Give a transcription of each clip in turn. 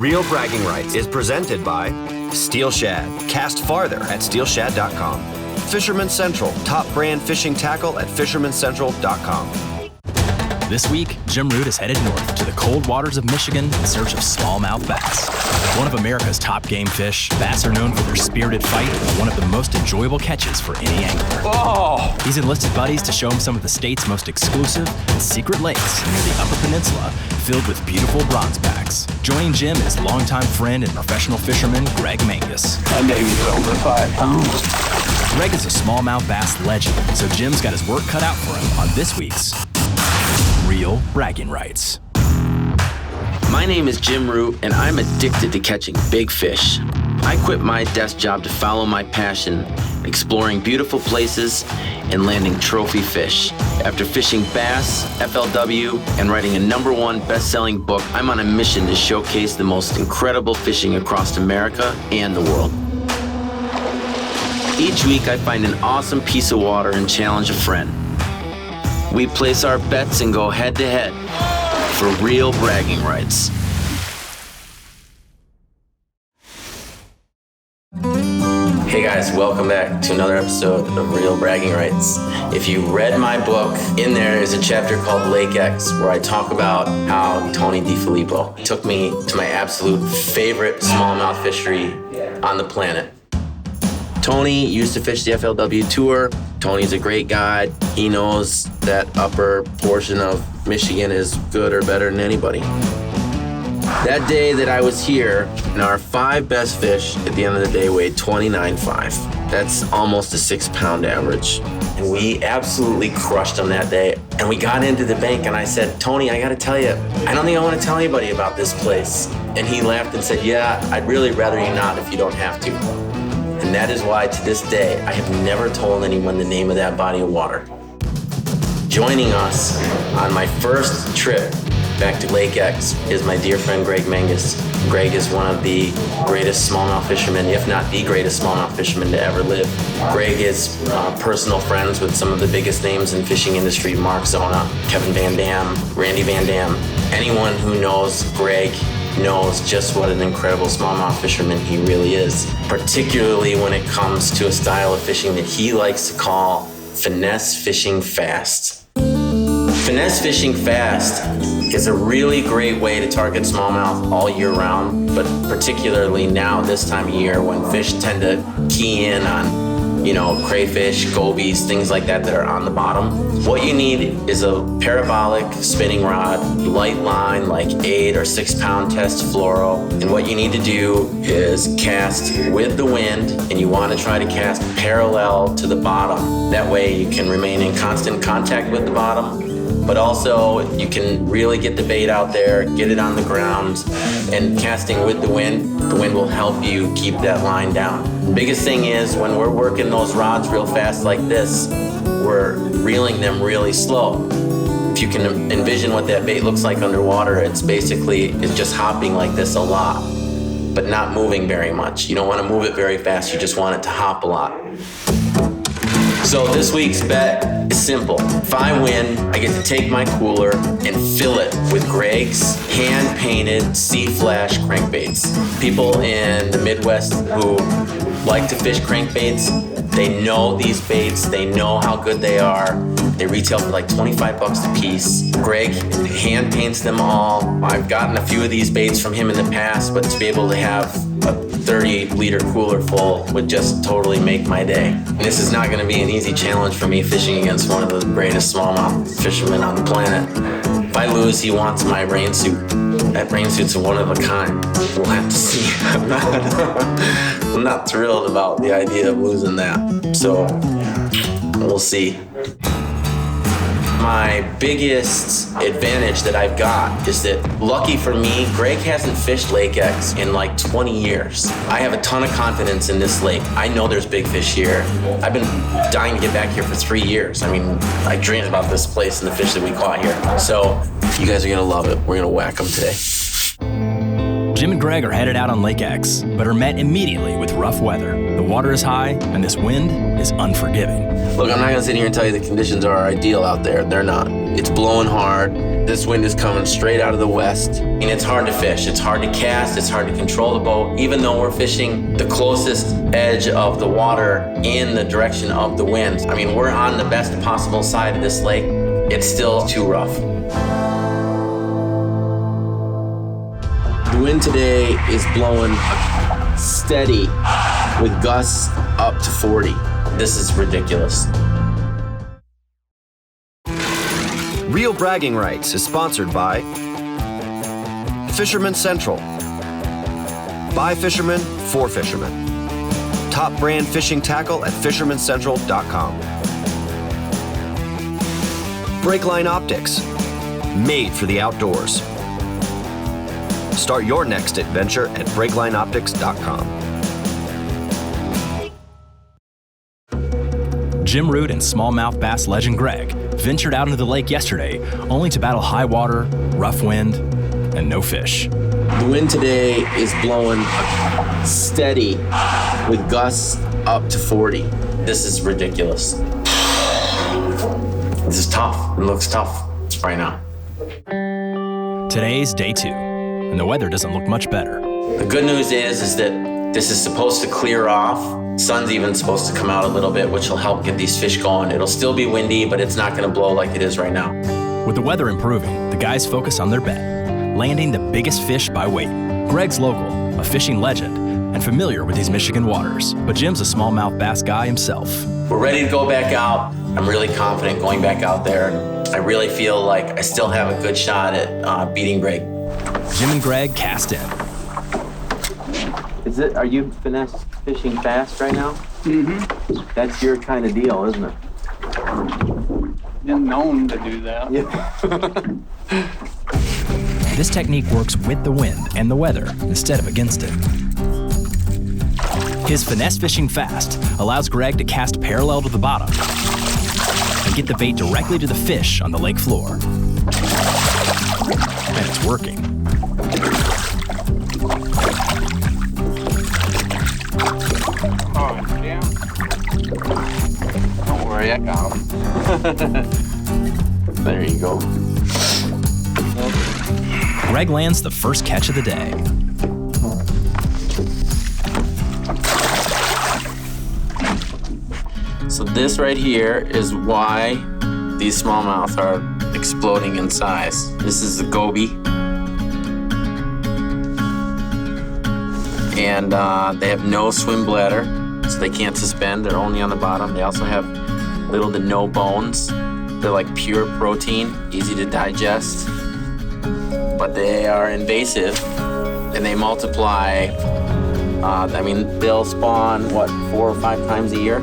Real Bragging Rights is presented by Steel Shad. Cast farther at steelshad.com. Fisherman Central, top brand fishing tackle at fishermancentral.com. This week, Jim Root is headed north to the cold waters of Michigan in search of smallmouth bass. One of America's top game fish, bass are known for their spirited fight and one of the most enjoyable catches for any angler. Oh! He's enlisted buddies to show him some of the state's most exclusive and secret lakes near the Upper Peninsula, filled with beautiful bronzebacks. Joining Jim is longtime friend and professional fisherman Greg Mangus. My baby's over 5 pounds. Greg is a smallmouth bass legend, so Jim's got his work cut out for him on this week's Real Bragging Rights. My name is Jim Root, and I'm addicted to catching big fish. I quit my desk job to follow my passion, exploring beautiful places and landing trophy fish. After fishing bass, FLW, and writing a #1 best-selling book, I'm on a mission to showcase the most incredible fishing across America and the world. Each week, I find an awesome piece of water and challenge a friend. We place our bets and go head-to-head for real bragging rights. Hey guys, welcome back to another episode of Real Bragging Rights. If you read my book, in there is a chapter called Lake X, where I talk about how Tony Difilipo took me to my absolute favorite smallmouth fishery on the planet. Tony used to fish the FLW Tour. Tony's a great guide. He knows that upper portion of Michigan is good or better than anybody. That day that I was here, and our 5 best fish at the end of the day weighed 29.5. That's almost a 6-pound average. And we absolutely crushed them that day. And we got into the bank and I said, Tony, I gotta tell you, I don't think I wanna tell anybody about this place. And he laughed and said, yeah, I'd really rather you not if you don't have to. And that is why, to this day, I have never told anyone the name of that body of water. Joining us on my first trip back to Lake X is my dear friend Greg Mangus. Greg is one of the greatest smallmouth fishermen, if not the greatest smallmouth fisherman to ever live. Greg is personal friends with some of the biggest names in fishing industry, Mark Zona, Kevin Van Dam, Randy Van Dam. Anyone who knows Greg knows just what an incredible smallmouth fisherman he really is, particularly when it comes to a style of fishing that he likes to call finesse fishing fast. Finesse fishing fast is a really great way to target smallmouth all year round, but particularly now, this time of year, when fish tend to key in on crayfish, gobies, things like that are on the bottom. What you need is a parabolic spinning rod, light line like 8 or 6-pound test fluoro. And what you need to do is cast with the wind, and you want to try to cast parallel to the bottom. That way you can remain in constant contact with the bottom, but also you can really get the bait out there, get it on the ground, and casting with the wind will help you keep that line down. The biggest thing is when we're working those rods real fast like this, we're reeling them really slow. If you can envision what that bait looks like underwater, it's just hopping like this a lot, but not moving very much. You don't want to move it very fast, you just want it to hop a lot. So this week's bet is simple. If I win, I get to take my cooler and fill it with Greg's hand-painted C-Flash crankbaits. People in the Midwest who like to fish crankbaits, they know these baits, they know how good they are. They retail for like $25 a piece. Greg hand paints them all. I've gotten a few of these baits from him in the past, but to be able to have a 30-liter cooler full would just totally make my day. And this is not going to be an easy challenge for me fishing against one of the greatest smallmouth fishermen on the planet. If I lose, he wants my rain suit. That rain suit's one of a kind. We'll have to see. I'm not thrilled about the idea of losing that. So we'll see. My biggest advantage that I've got is that, lucky for me, Greg hasn't fished Lake X in like 20 years. I have a ton of confidence in this lake. I know there's big fish here. I've been dying to get back here for 3 years. I mean, I dreamed about this place and the fish that we caught here. So you guys are gonna love it. We're gonna whack them today. Jim and Greg are headed out on Lake X, but are met immediately with rough weather. The water is high, and this wind is unforgiving. Look, I'm not gonna sit here and tell you the conditions are ideal out there. They're not. It's blowing hard. This wind is coming straight out of the west, and it's hard to fish. It's hard to cast. It's hard to control the boat. Even though we're fishing the closest edge of the water in the direction of the wind. I mean, we're on the best possible side of this lake. It's still too rough. The wind today is blowing steady with gusts up to 40. This is ridiculous. Real Bragging Rights is sponsored by Fisherman Central. By fishermen, for fishermen. Top brand fishing tackle at fishermancentral.com. Breakline Optics, made for the outdoors. Start your next adventure at breaklineoptics.com. Jim Root and smallmouth bass legend Greg ventured out into the lake yesterday, only to battle high water, rough wind, and no fish. The wind today is blowing steady with gusts up to 40. This is ridiculous. This is tough. It looks tough right now. Today's day 2, and the weather doesn't look much better. The good news is that this is supposed to clear off. Sun's even supposed to come out a little bit, which will help get these fish going. It'll still be windy, but it's not gonna blow like it is right now. With the weather improving, the guys focus on their bet, landing the biggest fish by weight. Greg's local, a fishing legend, and familiar with these Michigan waters, but Jim's a smallmouth bass guy himself. We're ready to go back out. I'm really confident going back out there. I really feel like I still have a good shot at beating Greg. Jim and Greg cast in. Are you finesse fishing fast right now? Mm-hmm. That's your kind of deal, isn't it? Been known to do that. Yeah. This technique works with the wind and the weather instead of against it. His finesse fishing fast allows Greg to cast parallel to the bottom and get the bait directly to the fish on the lake floor. And it's working. Oh, yeah. Don't worry, I got him. There you go. Greg lands the first catch of the day. So this right here is why these smallmouth are exploding in size. This is the goby. And they have no swim bladder, so they can't suspend. They're only on the bottom. They also have little to no bones. They're like pure protein, easy to digest. But they are invasive, and they multiply. They'll spawn, 4 or 5 times a year?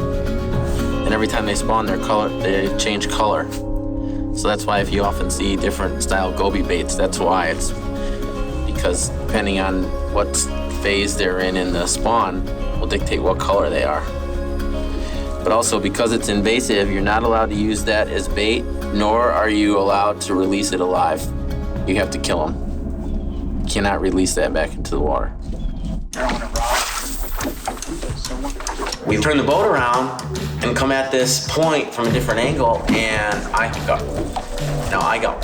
And every time they spawn, they change color. So that's why if you often see different style goby baits, that's why. It's because depending on what phase they're in the spawn will dictate what color they are. But also because it's invasive, you're not allowed to use that as bait, nor are you allowed to release it alive. You have to kill them. You cannot release that back into the water. We turn the boat around and come at this point from a different angle, and I go. No, I go.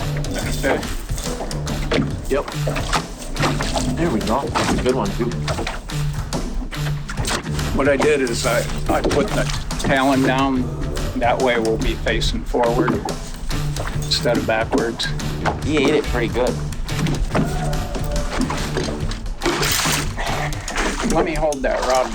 Okay. Yep. There we go. That's a good one, too. What I did is I put the talon down. That way we'll be facing forward instead of backwards. He ate it pretty good. Let me hold that rod.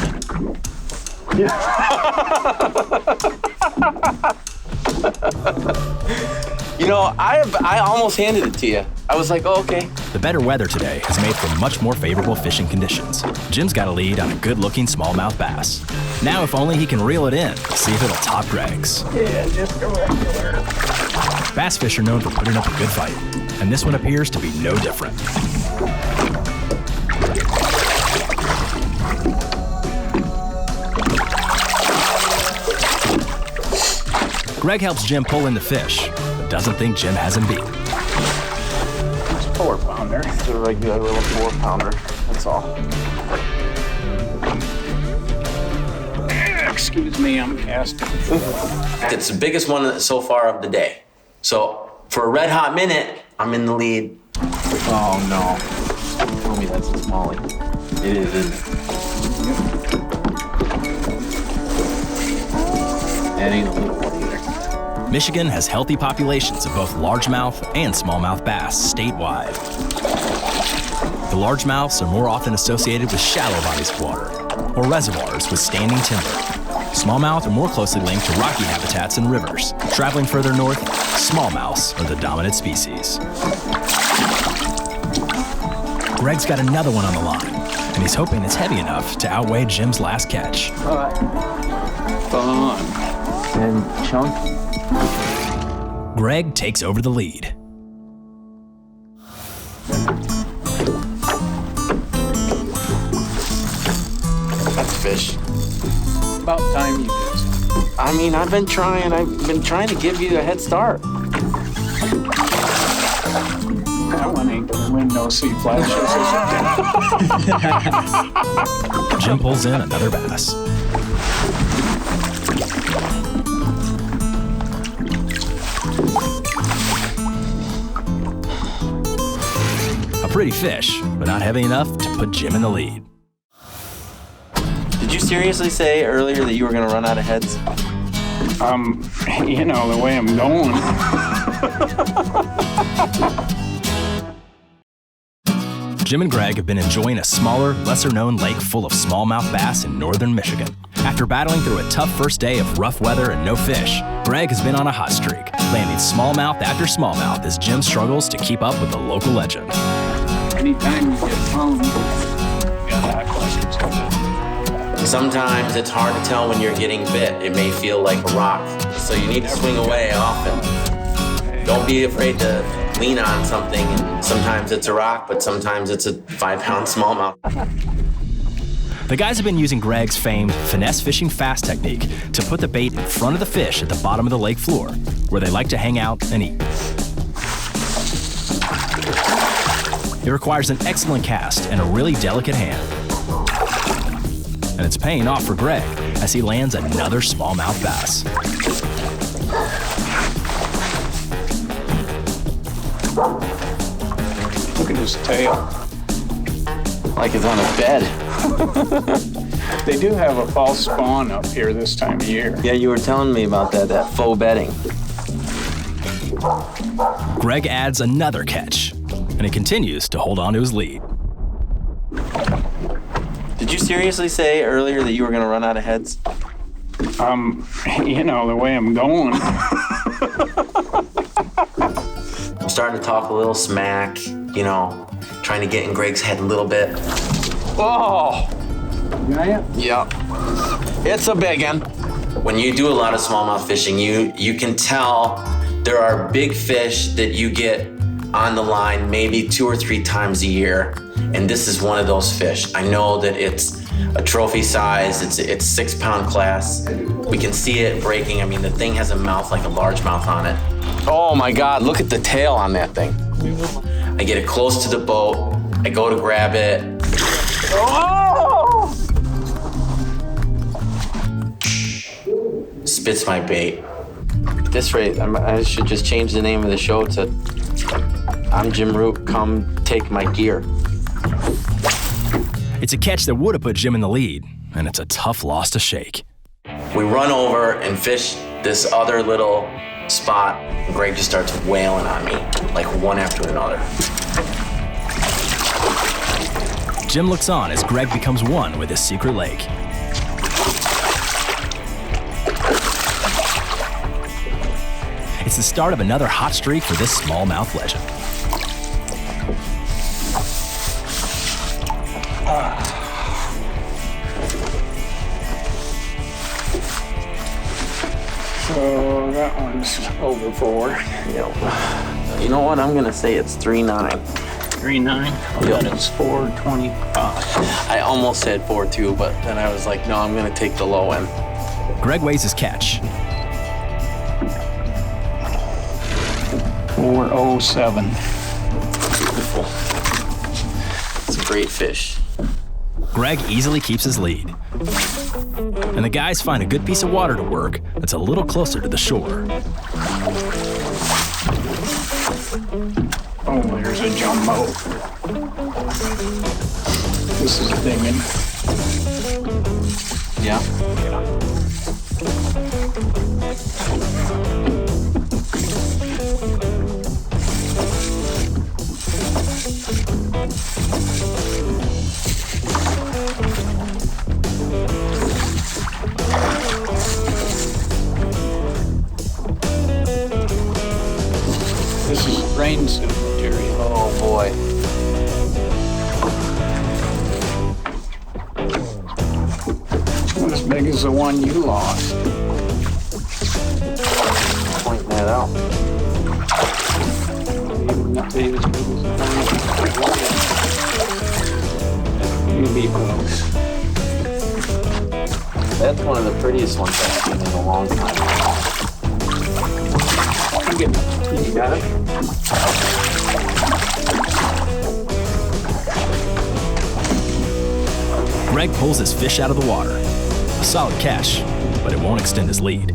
You know, I almost handed it to you. I was like, oh, okay. The better weather today has made for much more favorable fishing conditions. Jim's got a lead on a good-looking smallmouth bass. Now, if only he can reel it in, see if it'll top Greg's. Yeah, just go regular. Bass fish are known for putting up a good fight, and this one appears to be no different. Greg helps Jim pull in the fish, but doesn't think Jim has him beat. It's a 4-pounder. It's a regular little 4-pounder. that's all. Excuse me, I'm casting. It's the biggest one so far of the day. So for a red hot minute, I'm in the lead. Oh no. Don't tell me that's a smallie. It is, isn't it? That ain't a little one either. Michigan has healthy populations of both largemouth and smallmouth bass statewide. The largemouths are more often associated with shallow bodies of water or reservoirs with standing timber. Smallmouth are more closely linked to rocky habitats and rivers. Traveling further north, smallmouths are the dominant species. Greg's got another one on the line, and he's hoping it's heavy enough to outweigh Jim's last catch. Fun. And chunk. Greg takes over the lead. That's fish. About time you did. I mean, I've been trying to give you a head start. That one ain't gonna win no sea flashes, is it? Jim pulls in another bass. A pretty fish, but not heavy enough to put Jim in the lead. Did you seriously say earlier that you were gonna run out of heads? You know, the way I'm going. Jim and Greg have been enjoying a smaller, lesser-known lake full of smallmouth bass in northern Michigan. After battling through a tough first day of rough weather and no fish, Greg has been on a hot streak, landing smallmouth after smallmouth as Jim struggles to keep up with the local legend. Anytime you get phone, you got questions. Sometimes it's hard to tell when you're getting bit. It may feel like a rock, so you need to swing away often. Don't be afraid to lean on something, and sometimes it's a rock, but sometimes it's a 5-pound smallmouth. The guys have been using Greg's famed finesse fishing fast technique to put the bait in front of the fish at the bottom of the lake floor, where they like to hang out and eat. It requires an excellent cast and a really delicate hand. And it's paying off for Greg as he lands another smallmouth bass. Look at his tail. Like it's on a bed. They do have a false spawn up here this time of year. Yeah, you were telling me about that faux bedding. Greg adds another catch, and he continues to hold on to his lead. Did you seriously say earlier that you were gonna run out of heads? You know, the way I'm going. I'm starting to talk a little smack, you know, trying to get in Greg's head a little bit. Oh! Yep. It's a big one. When you do a lot of smallmouth fishing, you can tell there are big fish that you get on the line maybe 2 or 3 times a year, and this is one of those fish. I know that it's a trophy size, it's 6-pound class. We can see it breaking. I mean, the thing has a mouth like a largemouth on it. Oh my God, look at the tail on that thing. I get it close to the boat, I go to grab it. Oh! Spits my bait. At this rate, I should just change the name of the show to I'm Jim Root, come take my gear. It's a catch that would have put Jim in the lead, and it's a tough loss to shake. We run over and fish this other little spot, and Greg just starts wailing on me, like one after another. Jim looks on as Greg becomes one with his secret lake. It's the start of another hot streak for this smallmouth legend. So that one's over 4. Yep. You know what? I'm gonna say it's 3.9. 3.9. Yep. That is 4.25. I almost said 4.2, but then I was like, no, I'm gonna take the low end. Greg weighs his catch. 4.07. Beautiful. It's a great fish. Greg easily keeps his lead. And the guys find a good piece of water to work that's a little closer to the shore. Oh, there's a jumbo. This is a big one. Yeah. This is rain suit material. Oh boy. Not as big as the one you lost. Pointing that out. Even not big as big as the one. You'd be close. That's one of the prettiest ones I've seen in a long time. You got it? Greg pulls his fish out of the water. A solid catch, but it won't extend his lead.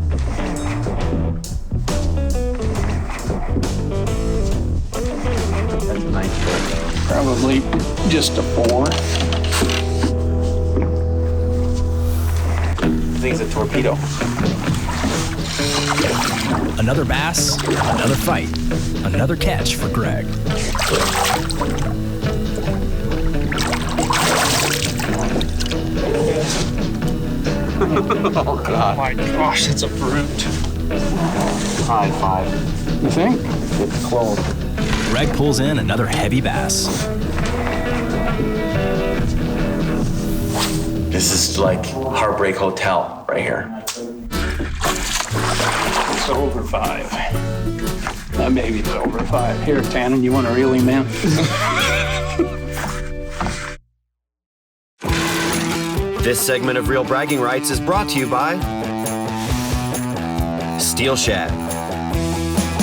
That's a nice fish. Probably just a 4. I think it's a torpedo. Another bass, another fight, another catch for Greg. Oh God. Oh my gosh, that's a brute. High 5. You think? It's close. Greg pulls in another heavy bass. This is like Heartbreak Hotel right here. It's over 5. Maybe it's over 5. Here, Tannen, you want to reel him in? This segment of Real Bragging Rights is brought to you by Steel Shad,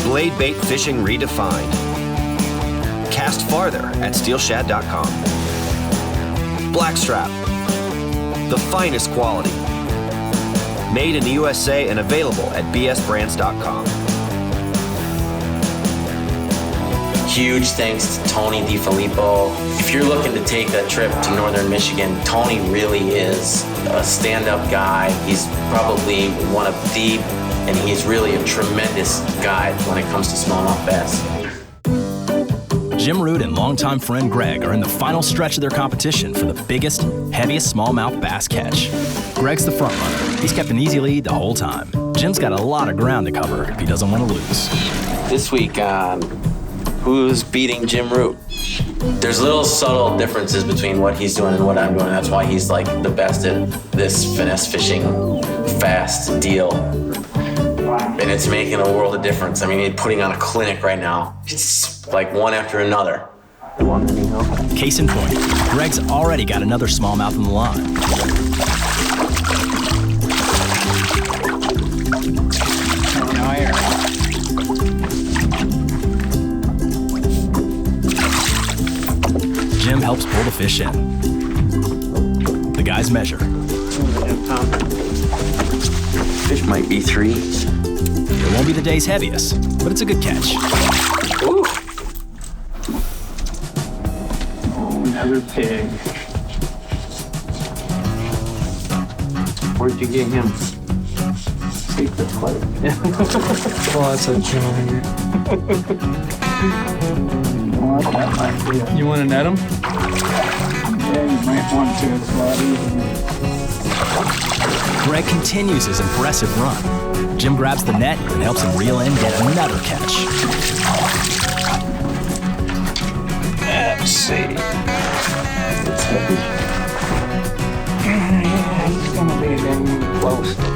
Blade Bait Fishing Redefined, Cast Farther at steelshad.com, Blackstrap, the finest quality, made in the USA and available at bsbrands.com. Huge thanks to Tony Difilipo. If you're looking to take a trip to northern Michigan, Tony really is a stand-up guy. He's probably one of the, and he's really a tremendous guide when it comes to smallmouth bass. Jim Root and longtime friend Greg are in the final stretch of their competition for the biggest, heaviest smallmouth bass catch. Greg's the front runner. He's kept an easy lead the whole time. Jim's got a lot of ground to cover if he doesn't want to lose. This week on Who's Beating Jim Root? There's little subtle differences between what he's doing and what I'm doing. That's why he's like the best at this finesse fishing fast deal. And it's making a world of difference. I mean, he's putting on a clinic right now. It's like one after another. Case in point, Greg's already got another smallmouth on the line. Jim helps pull the fish in. The guys measure. Fish might be 3. It won't be the day's heaviest, but it's a good catch. Ooh. Oh, another pig. Where'd you get him? Secret plate. Well, that's a giant. That might be it. You want to net him? Yeah, you might want to. It's a lot easier. Greg continues his impressive run. Jim grabs the net and helps him reel in yet another catch. Let's see. Yeah, he's gonna be getting close to 5.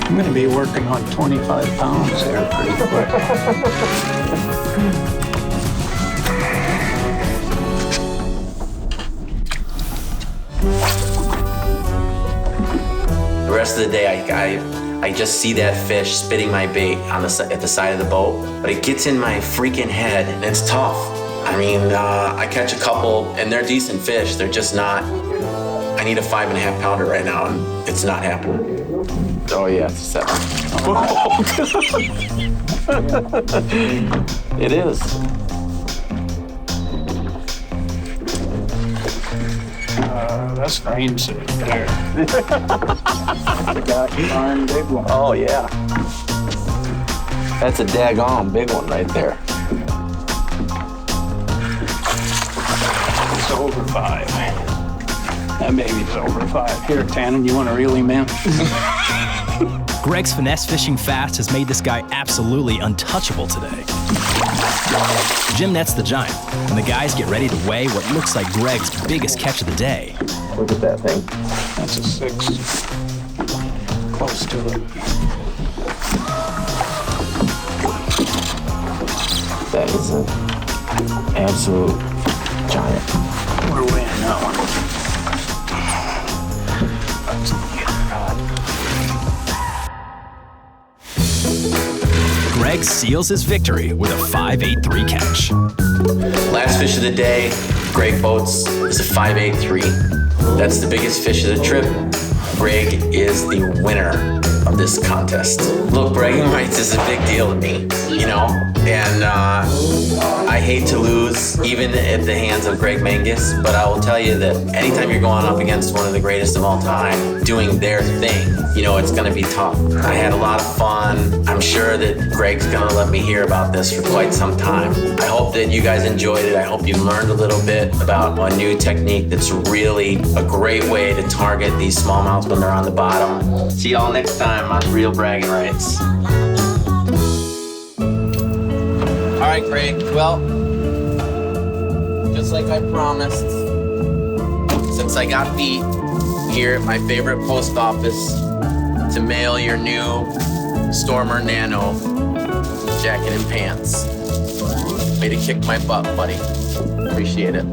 I'm gonna be working on 25 pounds there pretty quick. The rest of the day, I just see that fish spitting my bait on at the side of the boat, but it gets in my freaking head, and it's tough. I mean, I catch a couple, and they're decent fish. They're just not. I need a 5.5 pounder right now, and it's not happening. Oh yeah, it's a 7. It is. That's range there. Darn big one. Oh yeah. That's a daggone big one right there. It's over 5. That baby's over 5. Here, Tannen, you want to reel him in? Greg's finesse fishing fast has made this guy absolutely untouchable today. Jim nets the giant, and the guys get ready to weigh what looks like Greg's biggest catch of the day. Look at that thing. That's a 6. Close to it. That is an absolute giant. We're weighing that one. Greg seals his victory with a 5.83 catch. Last fish of the day, Greg boats is a 5.83. That's the biggest fish of the trip. Greg is the winner of this contest. Look, bragging rights is a big deal to me, you know, and I hate to lose even at the hands of Greg Mangus, but I will tell you that anytime you're going up against one of the greatest of all time doing their thing, you know, it's gonna be tough. I had a lot of fun. I'm sure that Greg's gonna let me hear about this for quite some time. I hope that you guys enjoyed it. I hope you learned a little bit about a new technique that's really a great way to target these smallmouths when they're on the bottom. See y'all next time on Real Bragging Rights. All right, Greg, well, just like I promised, since I got beat here at my favorite post office to mail your new Stormer Nano jacket and pants. Way to kick my butt, buddy. Appreciate it.